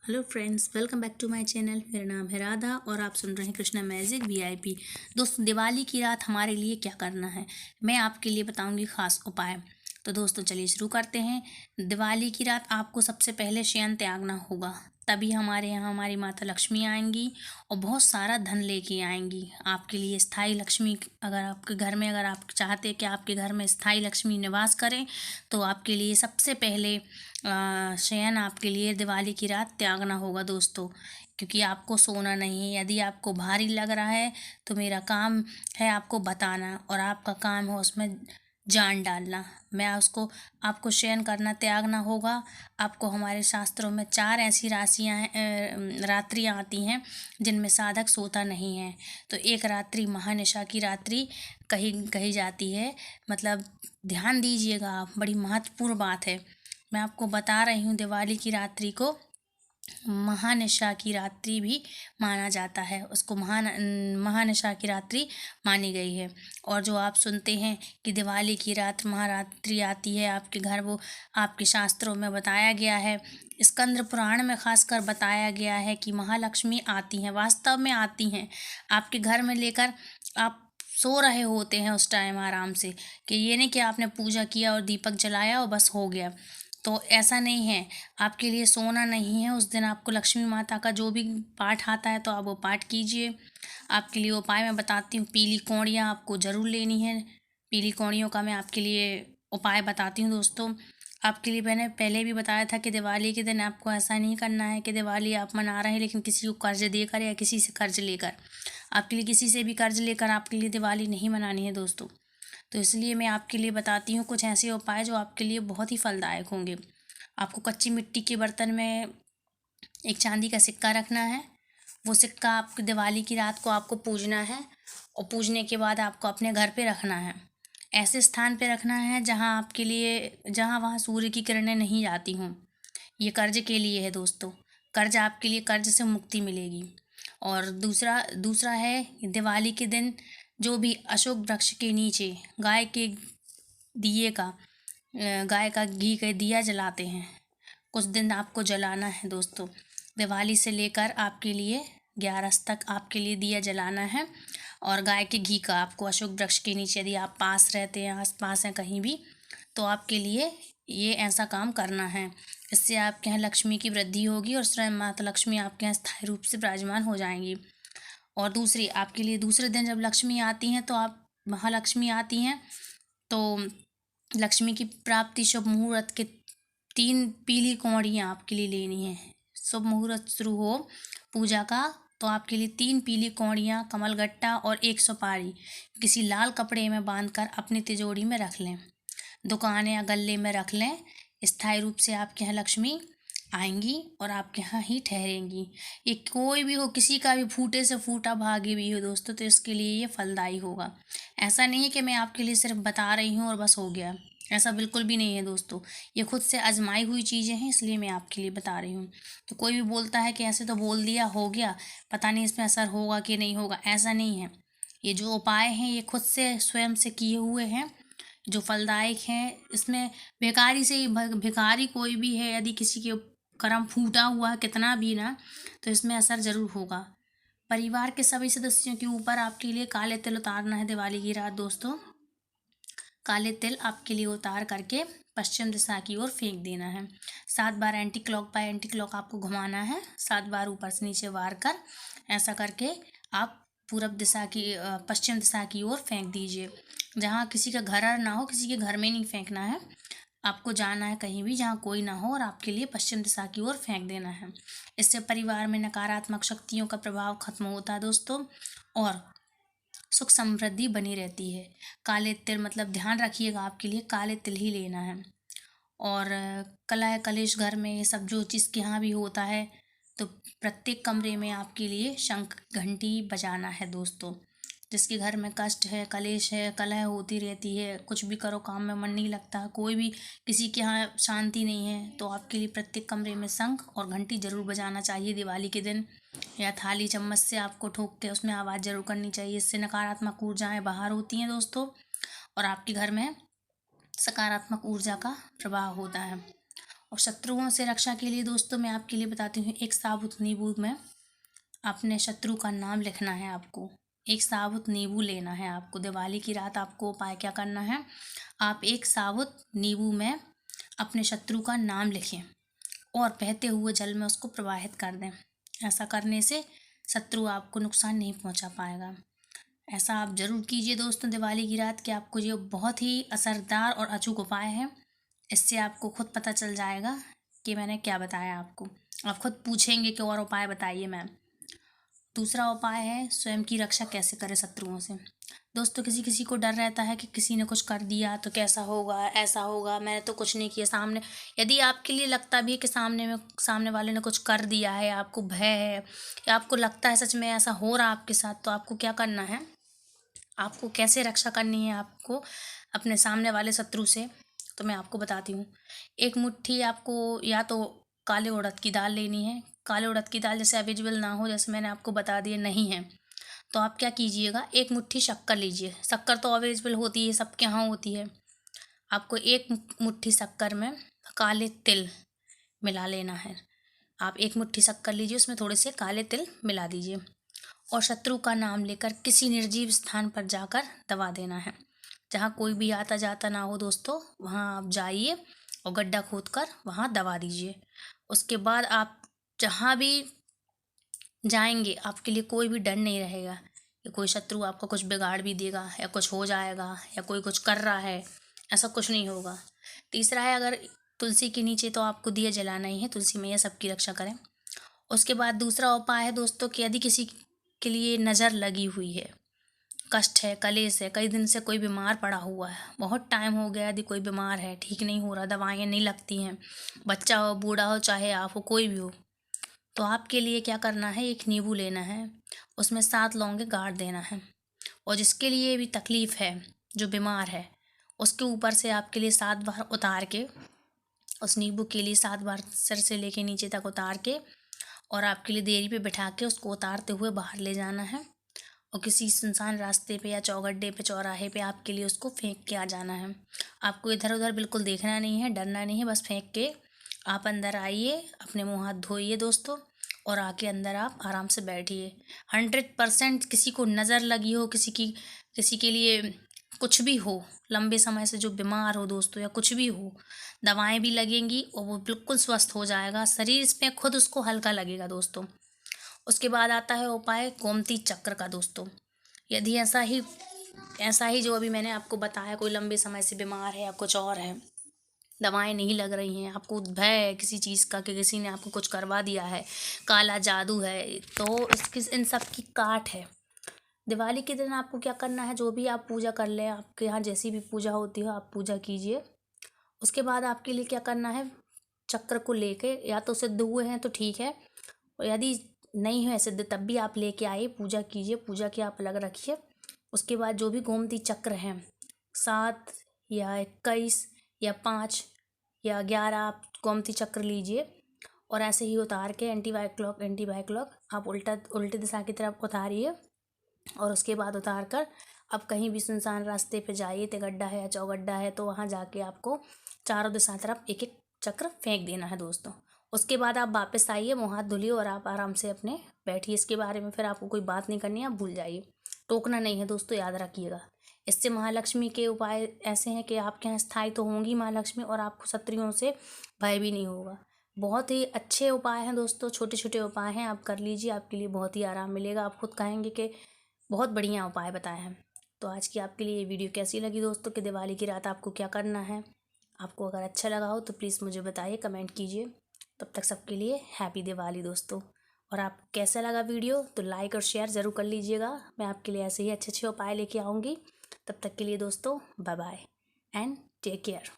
Hello friends, welcome back to my channel. मेरा नाम है राधा और आप सुन रहे हैं कृष्णा मैजिक वीआईपी। दोस्तों, दिवाली की रात हमारे लिए क्या करना है, मैं आपके लिए बताऊंगी खास उपाय। तो दोस्तों, चलिए शुरू करते हैं। दिवाली की रात आपको सबसे पहले शयन त्यागना होगा, तभी हमारे यहाँ हमारी माता लक्ष्मी आएंगी और बहुत सारा धन लेके आएंगी आपके लिए। स्थायी लक्ष्मी, अगर आपके घर में, अगर आप चाहते हैं कि आपके घर में स्थायी लक्ष्मी निवास करें, तो आपके लिए सबसे पहले शयन आपके लिए दिवाली की रात त्यागना होगा दोस्तों। क्योंकि आपको सोना नहीं है। यदि आपको भारी लग रहा है तो मेरा काम है आपको बताना, और आपका काम है उसमें जान डालना। मैं उसको आपको शयन करना त्यागना होगा। आपको हमारे शास्त्रों में 4 ऐसी रात्रियाँ आती हैं जिनमें साधक सोता नहीं है। तो एक रात्रि महानिशा की रात्रि कही कही जाती है। मतलब ध्यान दीजिएगा आप, बड़ी महत्वपूर्ण बात है। मैं आपको बता रही हूँ, दिवाली की रात्रि को महानिशा की रात्रि भी माना जाता है। उसको महानिशा की रात्रि मानी गई है। और जो आप सुनते हैं कि दिवाली की रात महारात्रि आती है आपके घर, वो आपके शास्त्रों में बताया गया है। स्कंद पुराण में खासकर बताया गया है कि महालक्ष्मी आती हैं, वास्तव में आती हैं आपके घर में लेकर। आप सो रहे होते हैं उस टाइम आराम से, कि ये नहीं कि आपने पूजा किया और दीपक जलाया और बस हो गया। तो ऐसा नहीं है। आपके लिए सोना नहीं है। उस दिन आपको लक्ष्मी माता का जो भी पाठ आता है तो आप वो पाठ कीजिए। आपके लिए उपाय मैं बताती हूँ। पीली कौड़ियाँ आपको ज़रूर लेनी है। पीली कौड़ियों का मैं आपके लिए उपाय बताती हूँ दोस्तों। आपके लिए मैंने पहले भी बताया था कि दिवाली के दिन आपको ऐसा नहीं करना है कि दिवाली आप मना रहे हैं लेकिन किसी को कर्ज देकर या किसी से कर्ज लेकर। आपके लिए किसी से भी कर्ज लेकर आपके लिए दिवाली नहीं मनानी है दोस्तों। तो इसलिए मैं आपके लिए बताती हूँ कुछ ऐसे उपाय जो आपके लिए बहुत ही फलदायक होंगे। आपको कच्ची मिट्टी के बर्तन में एक चांदी का सिक्का रखना है। वो सिक्का आपकी दिवाली की रात को आपको पूजना है, और पूजने के बाद आपको अपने घर पे रखना है। ऐसे स्थान पे रखना है जहाँ आपके लिए, जहाँ वहाँ सूर्य की किरणें नहीं जाती हों। ये कर्ज के लिए है दोस्तों। कर्ज आपके लिए, कर्ज से मुक्ति मिलेगी। और दूसरा दूसरा है, दिवाली के दिन जो भी अशोक वृक्ष के नीचे गाय के दिए का गाय का घी का दिया जलाते हैं, कुछ दिन आपको जलाना है दोस्तों। दिवाली से लेकर आपके लिए 11 तक आपके लिए दिया जलाना है। और गाय के घी का आपको अशोक वृक्ष के नीचे, यदि आप पास रहते हैं, आस पास हैं कहीं भी, तो आपके लिए ये ऐसा काम करना है। इससे आपके यहाँ लक्ष्मी की वृद्धि होगी और स्वयं माता लक्ष्मी आपके यहाँ स्थायी रूप से विराजमान हो जाएंगी। और दूसरी, आपके लिए दूसरे दिन जब लक्ष्मी आती हैं, तो आप महालक्ष्मी आती हैं, तो लक्ष्मी की प्राप्ति शुभ मुहूर्त के 3 पीली कौड़ियाँ आपके लिए लेनी है। शुभ मुहूर्त शुरू हो पूजा का, तो आपके लिए 3 पीली कौड़ियाँ, कमलगट्टा और 1 सुपारी किसी लाल कपड़े में बांधकर अपनी तिजोरी में रख लें। दुकान या गल्ले में रख लें। स्थायी रूप से आपके यहाँ लक्ष्मी आएंगी और आपके यहाँ ही ठहरेंगी। ये कोई भी हो, किसी का भी फूटे से फूटा भाग्य भी हो दोस्तों, तो इसके लिए ये फलदायी होगा। ऐसा नहीं है कि मैं आपके लिए सिर्फ बता रही हूँ और बस हो गया, ऐसा बिल्कुल भी नहीं है दोस्तों। ये खुद से आजमाई हुई चीज़ें हैं, इसलिए मैं आपके लिए बता रही हूँ। तो कोई भी बोलता है कि ऐसे तो बोल दिया हो गया, पता नहीं इसमें असर होगा कि नहीं होगा, ऐसा नहीं है। ये जो उपाय हैं ये खुद से स्वयं से किए हुए हैं, जो फलदायक हैं। इसमें भिखारी से ही, भिखारी कोई भी है, यदि किसी के कर्म फूटा हुआ है कितना भी ना, तो इसमें असर ज़रूर होगा। परिवार के सभी सदस्यों के ऊपर आपके लिए काले तिल उतारना है दिवाली की रात दोस्तों। काले तिल आपके लिए उतार करके पश्चिम दिशा की ओर फेंक देना है। 7 बार anti clock by anti clock आपको घुमाना है, 7 बार ऊपर से नीचे वार कर। ऐसा करके आप पूरब दिशा की, पश्चिम दिशा की ओर फेंक दीजिए। जहाँ किसी का घर ना हो, किसी के घर में नहीं फेंकना है। आपको जाना है कहीं भी जहाँ कोई ना हो, और आपके लिए पश्चिम दिशा की ओर फेंक देना है। इससे परिवार में नकारात्मक शक्तियों का प्रभाव खत्म होता है दोस्तों, और सुख समृद्धि बनी रहती है। काले तिल, मतलब ध्यान रखिएगा, आपके लिए काले तिल ही लेना है। और कला कलेश घर में ये सब जो चीज़ के यहाँ भी होता है, तो प्रत्येक कमरे में आपके लिए शंख घंटी बजाना है दोस्तों। जिसके घर में कष्ट है, कलेश है, कलह होती रहती है, कुछ भी करो काम में मन नहीं लगता, कोई भी किसी के यहाँ शांति नहीं है, तो आपके लिए प्रत्येक कमरे में शंख और घंटी जरूर बजाना चाहिए दिवाली के दिन। या थाली चम्मच से आपको ठोक के उसमें आवाज़ जरूर करनी चाहिए। इससे नकारात्मक ऊर्जाएं बाहर होती हैं दोस्तों, और आपके घर में सकारात्मक ऊर्जा का प्रवाह होता है। और शत्रुओं से रक्षा के लिए दोस्तों मैं आपके लिए बताती हूँ, एक साबुत नींबू में अपने शत्रु का नाम लिखना है आपको। एक साबुत नींबू लेना है आपको। दिवाली की रात आपको उपाय क्या करना है, आप एक साबुत नींबू में अपने शत्रु का नाम लिखें और बहते हुए जल में उसको प्रवाहित कर दें। ऐसा करने से शत्रु आपको नुकसान नहीं पहुंचा पाएगा। ऐसा आप ज़रूर कीजिए दोस्तों दिवाली की रात, कि आपको ये बहुत ही असरदार और अचूक उपाय है। इससे आपको खुद पता चल जाएगा कि मैंने क्या बताया आपको। आप खुद पूछेंगे कि और उपाय बताइए मैम। दूसरा उपाय है स्वयं की रक्षा कैसे करें शत्रुओं से। दोस्तों किसी किसी को डर रहता है कि किसी ने कुछ कर दिया तो कैसा होगा, ऐसा होगा, मैंने तो कुछ नहीं किया। सामने यदि आपके लिए लगता भी है कि सामने वाले ने कुछ कर दिया है, आपको भय है या आपको लगता है सच में ऐसा हो रहा आपके साथ, तो आपको क्या करना है, आपको कैसे रक्षा करनी है आपको अपने सामने वाले शत्रु से, तो मैं आपको बताती हूँ। एक मुट्ठी आपको या तो काले उड़द की दाल लेनी है। काले उड़द की दाल जैसे अवेलेबल ना हो, जैसे मैंने आपको बता दिया नहीं है, तो आप क्या कीजिएगा, एक मुट्ठी शक्कर लीजिए। शक्कर तो अवेलेबल होती है, सबके यहाँ होती है। आपको एक मुट्ठी शक्कर में काले तिल मिला लेना है। आप एक मुट्ठी शक्कर लीजिए, उसमें थोड़े से काले तिल मिला दीजिए और शत्रु का नाम लेकर किसी निर्जीव स्थान पर जाकर दबा देना है। जहाँ कोई भी आता जाता ना हो दोस्तों, वहाँ आप जाइए और गड्ढा खोदकर वहाँ दबा दीजिए। उसके बाद आप जहाँ भी जाएंगे आपके लिए कोई भी डर नहीं रहेगा कि कोई शत्रु आपको कुछ बिगाड़ भी देगा या कुछ हो जाएगा या कोई कुछ कर रहा है, ऐसा कुछ नहीं होगा। तीसरा है, अगर तुलसी के नीचे तो आपको दिया जलाना ही है, तुलसी मैया सबकी रक्षा करें। उसके बाद दूसरा उपाय है दोस्तों कि यदि किसी के लिए नज़र लगी हुई है, कष्ट है, कलेश है, कई दिन से कोई बीमार पड़ा हुआ है, बहुत टाइम हो गया, यदि कोई बीमार है, ठीक नहीं हो रहा, दवाइयाँ नहीं लगती हैं, बच्चा हो, बूढ़ा हो, चाहे आप हो, कोई भी हो, तो आपके लिए क्या करना है, एक नींबू लेना है, उसमें 7 लौंगे गाड़ देना है। और जिसके लिए भी तकलीफ़ है, जो बीमार है, उसके ऊपर से आपके लिए 7 बार उतार के, उस नींबू के लिए 7 बार सिर से लेके नीचे तक उतार के और आपके लिए देरी पे बिठा के उसको उतारते हुए बाहर ले जाना है और किसी सुनसान रास्ते पे या चौगड्डे पे, चौराहे पे आपके लिए उसको फेंक के आ जाना है। आपको इधर उधर बिल्कुल देखना नहीं है, डरना नहीं है, बस फेंक के आप अंदर आइए, अपने मुँह हाथ धोइए दोस्तों और आके अंदर आप आराम से बैठिए। 100% किसी को नज़र लगी हो, किसी के लिए कुछ भी हो, लंबे समय से जो बीमार हो दोस्तों या कुछ भी हो, दवाएं भी लगेंगी और वो बिल्कुल स्वस्थ हो जाएगा, शरीर इसमें खुद उसको हल्का लगेगा दोस्तों। उसके बाद आता है उपाय गोमती चक्र का दोस्तों। यदि ऐसा ही जो अभी मैंने आपको बताया, कोई लंबे समय से बीमार है या कुछ और है, दवाएं नहीं लग रही हैं, आपको भय है किसी चीज़ का कि किसी ने आपको कुछ करवा दिया है, काला जादू है, तो इन सब की काट है। दिवाली के दिन आपको क्या करना है, जो भी आप पूजा कर लें, आपके यहाँ जैसी भी पूजा होती हो आप पूजा कीजिए। उसके बाद आपके लिए क्या करना है, चक्र को लेके, या तो सिद्ध हुए हैं तो ठीक है, और यदि नहीं है सिद्ध तब भी आप लेके आइए, पूजा कीजिए, पूजा की आप अलग रखिए। उसके बाद जो भी गोमती चक्र हैं, 7 या 21 या 5 या 11 आप गोमती चक्र लीजिए और ऐसे ही उतार के एंटी वाई क्लॉक आप उल्टी दिशा की तरफ उतारिए और उसके बाद उतार कर अब कहीं भी सुनसान रास्ते पे जाइए, गड्ढा है या चौगड्ढा है, तो वहाँ जाके आपको चारों दिशा तरफ एक एक चक्र फेंक देना है दोस्तों। उसके बाद आप वापस आइए, मुँह हाथ धुलिए और आप आराम से अपने बैठिए। इसके बारे में फिर आपको कोई बात नहीं करनी है, आप भूल जाइए, टोकना नहीं है दोस्तों, याद रखिएगा। इससे महालक्ष्मी के उपाय ऐसे हैं कि आपके यहाँ स्थायी तो होंगी महालक्ष्मी और आपको शत्रुओं से भय भी नहीं होगा। बहुत ही अच्छे उपाय हैं दोस्तों, छोटे छोटे उपाय हैं, आप कर लीजिए, आपके लिए बहुत ही आराम मिलेगा। आप खुद कहेंगे कि बहुत बढ़िया उपाय बताए हैं। तो आज की आपके लिए ये वीडियो कैसी लगी दोस्तों, कि दिवाली की रात आपको क्या करना है। आपको अगर अच्छा लगा हो तो प्लीज़ मुझे बताइए, कमेंट कीजिए। तब तक सबके लिए हैप्पी दिवाली दोस्तों। और आप कैसा लगा वीडियो तो लाइक और शेयर ज़रूर कर लीजिएगा। मैं आपके लिए ऐसे ही अच्छे अच्छे उपाय लेके आऊँगी। तब तक के लिए दोस्तों bye bye and take care.